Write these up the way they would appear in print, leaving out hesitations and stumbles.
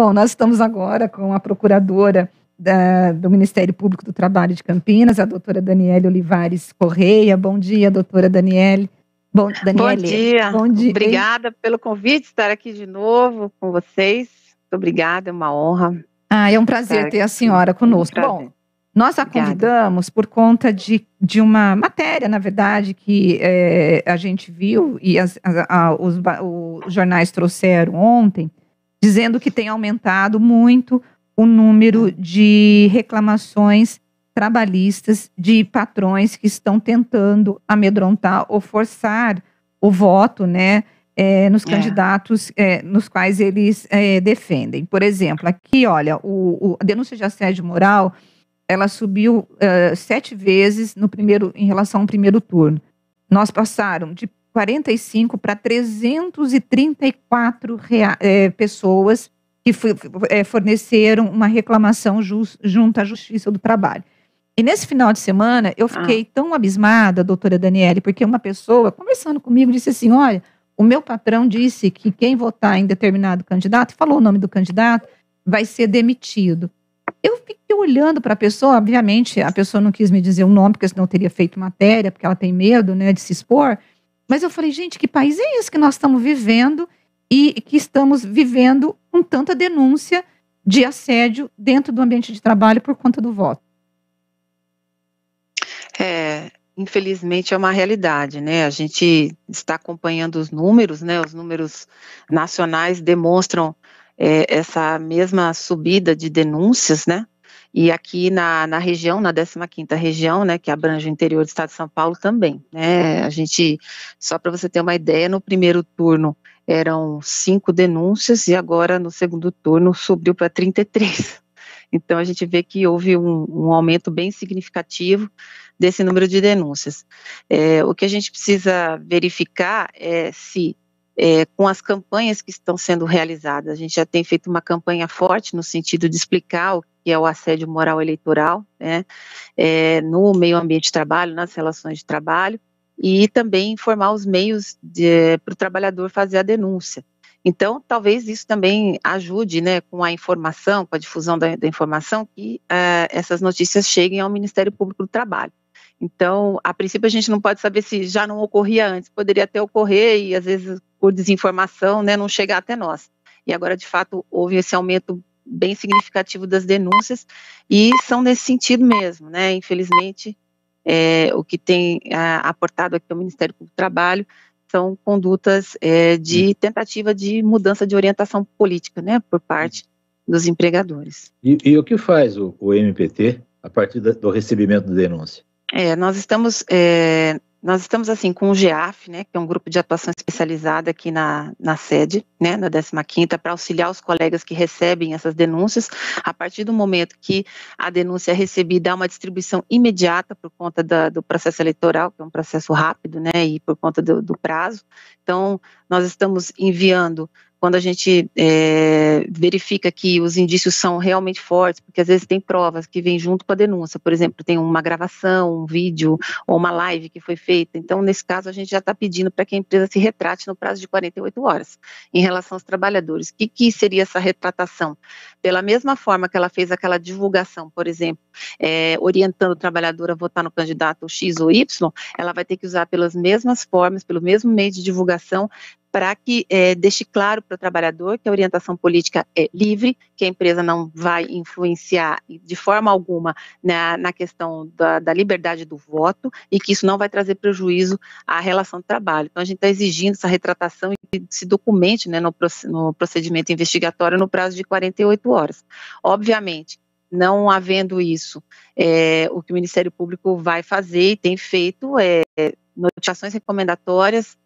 Bom, nós estamos agora com a procuradora do Ministério Público do Trabalho de Campinas, a doutora Daniele Olivares Correia. Bom dia, doutora Daniele. Bom dia. Bom dia. Obrigada pelo convite, estar aqui de novo com vocês. Muito obrigada, é uma honra. É um prazer ter a senhora conosco. Bom, nós a convidamos por conta de uma matéria, na verdade, que a gente viu e os jornais trouxeram ontem, dizendo que tem aumentado muito o número de reclamações trabalhistas de patrões que estão tentando amedrontar ou forçar o voto, né, nos candidatos nos quais eles defendem. Por exemplo, aqui, olha, a denúncia de assédio moral, ela subiu 7 vezes em relação ao primeiro turno. Nós passaram de 45 para 334 pessoas que forneceram uma reclamação junto à Justiça do Trabalho. E nesse final de semana, eu fiquei tão abismada, doutora Daniele, porque uma pessoa, conversando comigo, disse assim, olha, o meu patrão disse que quem votar em determinado candidato, falou o nome do candidato, vai ser demitido. Eu fiquei olhando para a pessoa, obviamente, a pessoa não quis me dizer o nome, porque senão eu teria feito matéria, porque ela tem medo, né, de se expor. Mas eu falei, gente, que país é esse que nós estamos vivendo e que estamos vivendo com tanta denúncia de assédio dentro do ambiente de trabalho por conta do voto? Infelizmente é uma realidade, né? A gente está acompanhando os números, né? Os números nacionais demonstram essa mesma subida de denúncias, né? E aqui na região, na 15ª região, né, que abrange o interior do estado de São Paulo também, né? A gente, só para você ter uma ideia, no primeiro turno eram 5 denúncias e agora no segundo turno subiu para 33. Então a gente vê que houve um aumento bem significativo desse número de denúncias. O que a gente precisa verificar é se com as campanhas que estão sendo realizadas, a gente já tem feito uma campanha forte no sentido de explicar o que é o assédio moral eleitoral, né, no meio ambiente de trabalho, nas relações de trabalho, e também informar os meios para o trabalhador fazer a denúncia. Então, talvez isso também ajude, né, com a informação, com a difusão da informação, que essas notícias cheguem ao Ministério Público do Trabalho. Então, a princípio a gente não pode saber se já não ocorria antes, poderia até ocorrer e às vezes por desinformação, né, não chegar até nós. E agora, de fato, houve esse aumento bem significativo das denúncias e são nesse sentido mesmo, né, infelizmente, o que tem aportado aqui ao Ministério Público do Trabalho são condutas de tentativa de mudança de orientação política, né, por parte dos empregadores. E o que faz o MPT a partir do recebimento da denúncia? Nós estamos assim com o GEAF, né, que é um grupo de atuação especializada aqui na sede, né, na 15ª, para auxiliar os colegas que recebem essas denúncias. A partir do momento que a denúncia é recebida, há uma distribuição imediata por conta do processo eleitoral, que é um processo rápido, né, e por conta do prazo. Então, nós estamos enviando, quando a gente verifica que os indícios são realmente fortes, porque às vezes tem provas que vêm junto com a denúncia, por exemplo, tem uma gravação, um vídeo ou uma live que foi feita, então nesse caso a gente já está pedindo para que a empresa se retrate no prazo de 48 horas, em relação aos trabalhadores. O que seria essa retratação? Pela mesma forma que ela fez aquela divulgação, por exemplo, orientando o trabalhador a votar no candidato X ou Y, ela vai ter que usar pelas mesmas formas, pelo mesmo meio de divulgação, para que deixe claro para o trabalhador que a orientação política é livre, que a empresa não vai influenciar de forma alguma na questão da liberdade do voto e que isso não vai trazer prejuízo à relação de trabalho. Então, a gente está exigindo essa retratação e se documente, né, no procedimento investigatório no prazo de 48 horas. Obviamente, não havendo isso, o que o Ministério Público vai fazer e tem feito é notificações recomendatórias,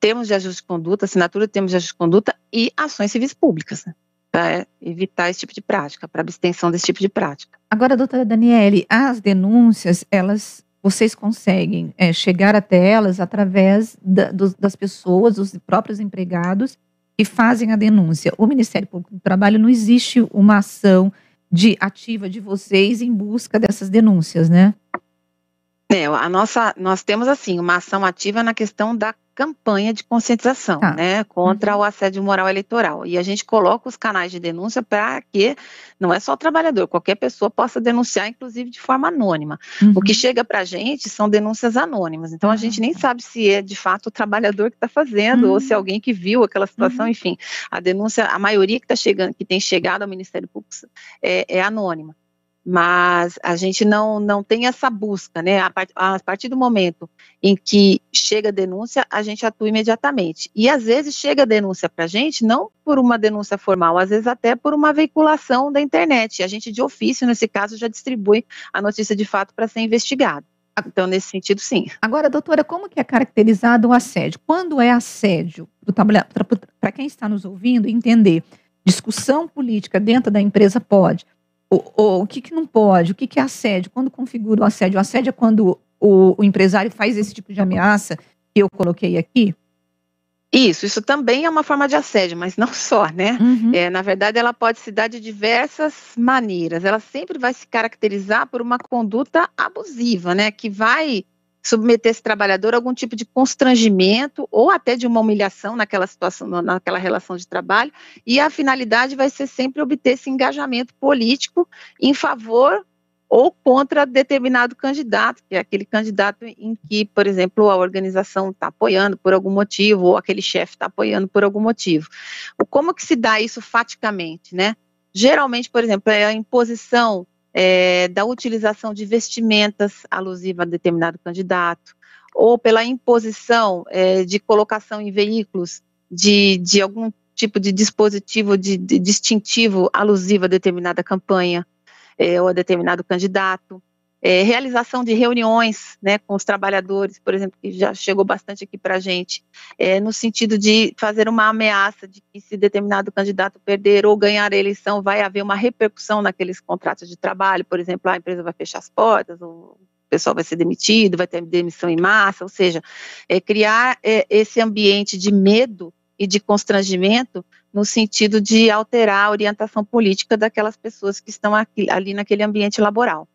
termos de ajuste de conduta, assinatura de termos de ajuste de conduta e ações civis públicas, né, para evitar esse tipo de prática, para abstenção desse tipo de prática. Agora, doutora Daniele, as denúncias, vocês conseguem chegar até elas através das pessoas, dos próprios empregados que fazem a denúncia. O Ministério Público do Trabalho, não existe uma ação ativa de vocês em busca dessas denúncias, né? Nós temos assim uma ação ativa na questão da campanha de conscientização, né, contra o assédio moral eleitoral. E a gente coloca os canais de denúncia para que não é só o trabalhador, qualquer pessoa possa denunciar, inclusive de forma anônima. O que chega para a gente são denúncias anônimas, então a gente nem sabe se é de fato o trabalhador que está fazendo ou se é alguém que viu aquela situação, enfim. A denúncia, a maioria que está chegando, que tem chegado ao Ministério Público é anônima. Mas a gente não tem essa busca, né? A partir do momento em que chega a denúncia, a gente atua imediatamente. E às vezes chega a denúncia para a gente, não por uma denúncia formal, às vezes até por uma veiculação da internet. E a gente, de ofício, nesse caso, já distribui a notícia de fato para ser investigado. Então, nesse sentido, sim. Agora, doutora, como que é caracterizado o assédio? Quando é assédio? Para quem está nos ouvindo, entender. Discussão política dentro da empresa pode. O que não pode? O que é assédio? Quando configura o assédio? O assédio é quando o empresário faz esse tipo de ameaça que eu coloquei aqui? Isso também é uma forma de assédio, mas não só, né? Na verdade, ela pode se dar de diversas maneiras. Ela sempre vai se caracterizar por uma conduta abusiva, né? Que vai submeter esse trabalhador a algum tipo de constrangimento ou até de uma humilhação naquela situação, naquela relação de trabalho, e a finalidade vai ser sempre obter esse engajamento político em favor ou contra determinado candidato, que é aquele candidato em que, por exemplo, a organização está apoiando por algum motivo, ou aquele chefe está apoiando por algum motivo. Como que se dá isso faticamente, né? Geralmente, por exemplo, é a imposição da utilização de vestimentas alusivas a determinado candidato, ou pela imposição de colocação em veículos de algum tipo de dispositivo de distintivo alusivo a determinada campanha, ou a determinado candidato, realização de reuniões, né, com os trabalhadores, por exemplo, que já chegou bastante aqui para a gente, no sentido de fazer uma ameaça de que se determinado candidato perder ou ganhar a eleição, vai haver uma repercussão naqueles contratos de trabalho, por exemplo, a empresa vai fechar as portas, ou o pessoal vai ser demitido, vai ter demissão em massa, ou seja, criar esse ambiente de medo e de constrangimento no sentido de alterar a orientação política daquelas pessoas que estão ali naquele ambiente laboral.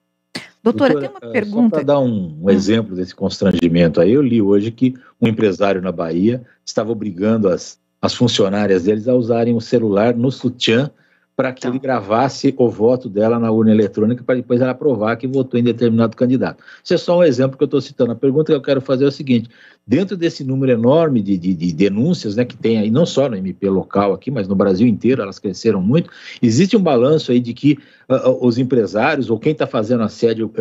Doutora, tem uma pergunta. Só para dar um exemplo desse constrangimento aí, eu li hoje que um empresário na Bahia estava obrigando as funcionárias deles a usarem o celular no sutiã para que ele gravasse o voto dela na urna eletrônica para depois ela provar que votou em determinado candidato. Isso é só um exemplo que eu estou citando. A pergunta que eu quero fazer é o seguinte: dentro desse número enorme de denúncias, né, que tem aí, não só no MP local aqui, mas no Brasil inteiro, elas cresceram muito, existe um balanço aí de que os empresários, ou quem está fazendo assédio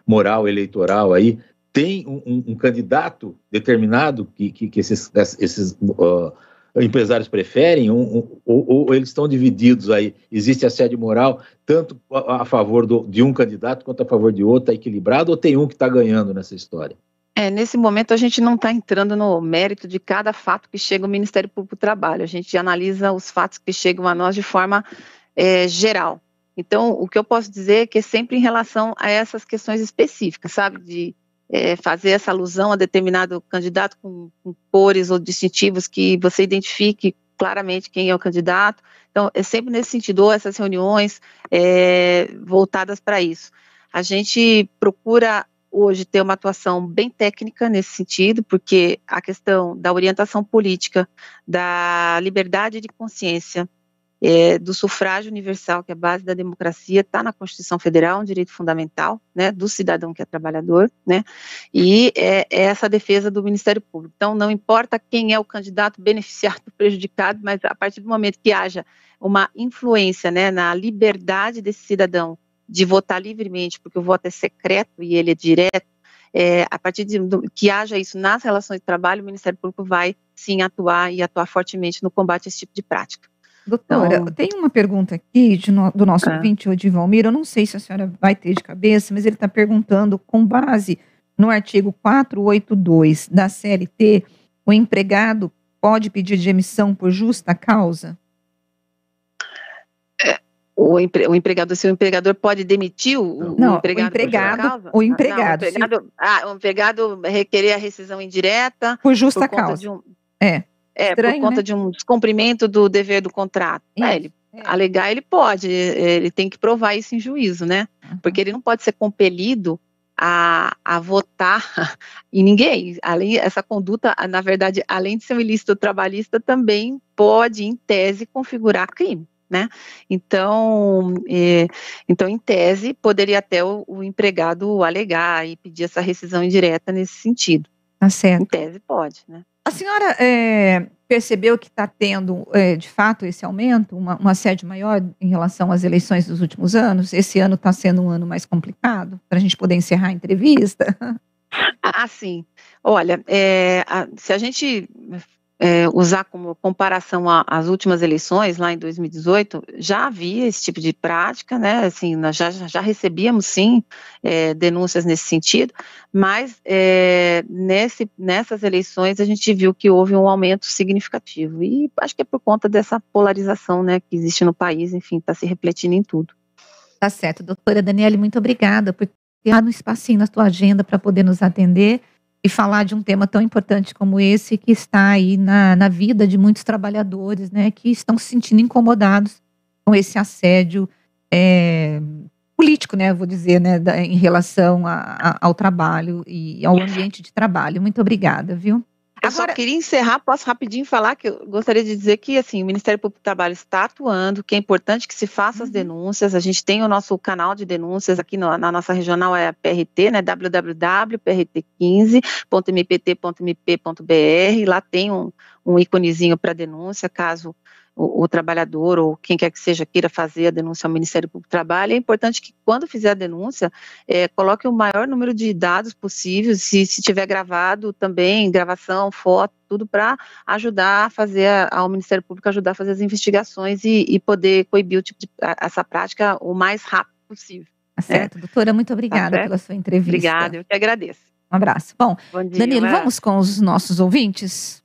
moral eleitoral aí, tem um candidato determinado que esses empresários preferem, ou eles estão divididos aí, existe assédio moral tanto a favor de um candidato quanto a favor de outro, está equilibrado, ou tem um que está ganhando nessa história? Nesse momento a gente não está entrando no mérito de cada fato que chega ao Ministério Público do Trabalho, a gente analisa os fatos que chegam a nós de forma geral. Então, o que eu posso dizer é que é sempre em relação a essas questões específicas, sabe, de fazer essa alusão a determinado candidato com cores ou distintivos que você identifique claramente quem é o candidato. Então, é sempre nesse sentido, ou essas reuniões voltadas para isso. A gente procura hoje ter uma atuação bem técnica nesse sentido, porque a questão da orientação política, da liberdade de consciência, do sufrágio universal, que é a base da democracia, está na Constituição Federal, um direito fundamental, né, do cidadão que é trabalhador, né, e é essa defesa do Ministério Público. Então, não importa quem é o candidato beneficiado ou prejudicado, mas a partir do momento que haja uma influência, né, na liberdade desse cidadão de votar livremente, porque o voto é secreto e ele é direto, a partir de que haja isso nas relações de trabalho, o Ministério Público vai, sim, atuar fortemente no combate a esse tipo de prática. Doutora, então, tem uma pergunta aqui do nosso ouvinte, o Divalmir, eu não sei se a senhora vai ter de cabeça, mas ele está perguntando, com base no artigo 482 da CLT, o empregado pode pedir demissão por justa causa? O empregador, se o empregador pode demitir o empregado? O empregado requerer a rescisão indireta por justa causa. Por conta de um descumprimento do dever do contrato. Alegar ele pode, ele tem que provar isso em juízo, né? Porque ele não pode ser compelido a votar e ninguém, essa conduta, na verdade, além de ser um ilícito trabalhista, também pode, em tese, configurar crime, né? Então, em tese, poderia até o empregado alegar e pedir essa rescisão indireta nesse sentido. Tá certo. Em tese, pode, né? A senhora percebeu que está tendo, de fato, esse aumento, um assédio maior em relação às eleições dos últimos anos? Esse ano está sendo um ano mais complicado, para a gente poder encerrar a entrevista? Sim. Olha, se a gente usar como comparação às últimas eleições, lá em 2018, já havia esse tipo de prática, né, assim, nós já recebíamos, sim, denúncias nesse sentido, mas nessas eleições a gente viu que houve um aumento significativo, e acho que é por conta dessa polarização, né, que existe no país, enfim, está se refletindo em tudo. Tá certo, doutora Daniele, muito obrigada por ter dado um espacinho na sua agenda para poder nos atender e falar de um tema tão importante como esse, que está aí na vida de muitos trabalhadores, né, que estão se sentindo incomodados com esse assédio político, né, vou dizer, né, em relação ao trabalho e ao ambiente de trabalho. Muito obrigada, viu? Eu só queria encerrar, posso rapidinho falar que eu gostaria de dizer que, assim, o Ministério Público do Trabalho está atuando, que é importante que se faça as denúncias. A gente tem o nosso canal de denúncias aqui na nossa regional, é a PRT, né, www.prt15.mpt.mp.br, lá tem um íconezinho para denúncia, caso o trabalhador ou quem quer que seja queira fazer a denúncia ao Ministério Público do Trabalho. É importante que, quando fizer a denúncia, coloque o maior número de dados possíveis, se tiver gravado também, gravação, foto, tudo, para ajudar a fazer, ao Ministério Público ajudar a fazer as investigações e poder coibir essa prática o mais rápido possível. Tá certo, doutora, muito obrigada pela sua entrevista. Obrigada, eu que agradeço. Um abraço. Bom, Bom dia, Danilo, vamos com os nossos ouvintes?